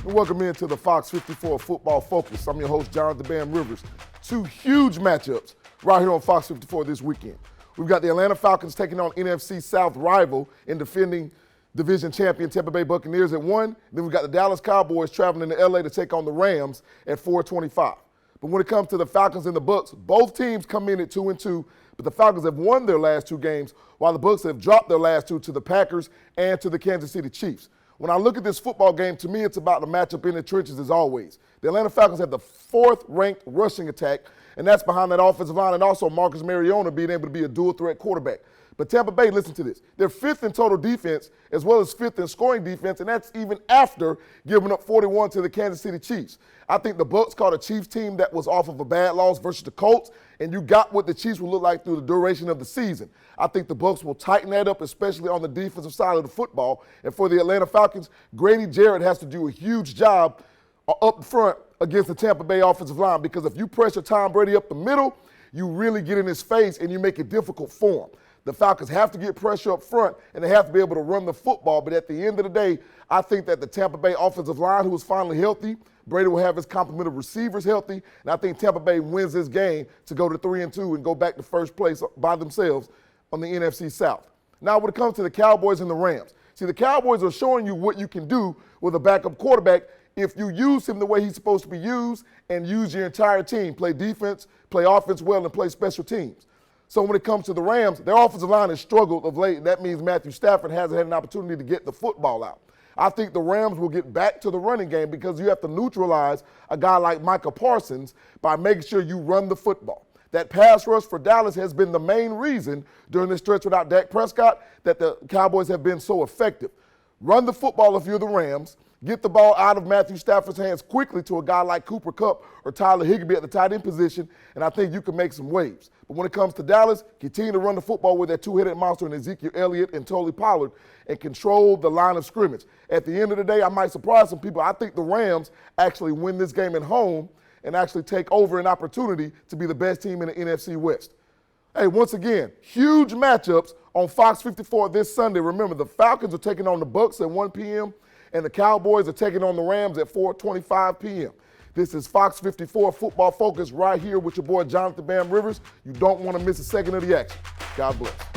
And welcome into the Fox 54 Football Focus. I'm your host, Jonathan Bam Rivers. Two huge matchups right here on Fox 54 this weekend. We've got the Atlanta Falcons taking on NFC South rival and defending division champion Tampa Bay Buccaneers at 1. Then we've got the Dallas Cowboys traveling to LA to take on the Rams at 4:25. But when it comes to the Falcons and the Bucs, both teams come in at 2-2, but the Falcons have won their last two games, while the Bucs have dropped their last two to the Packers and to the Kansas City Chiefs. When I look at this football game, to me it's about the matchup in the trenches as always. The Atlanta Falcons have the 4th-ranked rushing attack, and that's behind that offensive line and also Marcus Mariota being able to be a dual-threat quarterback. But Tampa Bay, listen to this, they're 5th in total defense as well as 5th in scoring defense, and that's even after giving up 41 to the Kansas City Chiefs. I think the Bucs caught a Chiefs team that was off of a bad loss versus the Colts, and you got what the Chiefs will look like through the duration of the season. I think the Bucs will tighten that up, especially on the defensive side of the football. And for the Atlanta Falcons, Grady Jarrett has to do a huge job up front against the Tampa Bay offensive line, because if you pressure Tom Brady up the middle, you really get in his face and you make it difficult for him. The Falcons have to get pressure up front, and they have to be able to run the football. But at the end of the day, I think that the Tampa Bay offensive line, who is finally healthy, Brady will have his complement of receivers healthy, and I think Tampa Bay wins this game to go to 3-2 and go back to first place by themselves on the NFC South. Now, when it comes to the Cowboys and the Rams, see, the Cowboys are showing you what you can do with a backup quarterback if you use him the way he's supposed to be used and use your entire team, play defense, play offense well, and play special teams. So when it comes to the Rams, their offensive line has struggled of late, and that means Matthew Stafford hasn't had an opportunity to get the football out. I think the Rams will get back to the running game because you have to neutralize a guy like Micah Parsons by making sure you run the football. That pass rush for Dallas has been the main reason during this stretch without Dak Prescott that the Cowboys have been so effective. Run the football if you're the Rams. Get the ball out of Matthew Stafford's hands quickly to a guy like Cooper Kupp or Tyler Higbee at the tight end position, and I think you can make some waves. But when it comes to Dallas, continue to run the football with that two-headed monster in Ezekiel Elliott and Tony Pollard and control the line of scrimmage. At the end of the day, I might surprise some people. I think the Rams actually win this game at home and actually take over an opportunity to be the best team in the NFC West. Hey, once again, huge matchups on Fox 54 this Sunday. Remember, the Falcons are taking on the Bucs at 1 p.m., and the Cowboys are taking on the Rams at 4:25 p.m. This is Fox 54 Football Focus right here with your boy Jonathan Bam Rivers. You don't want to miss a second of the action. God bless.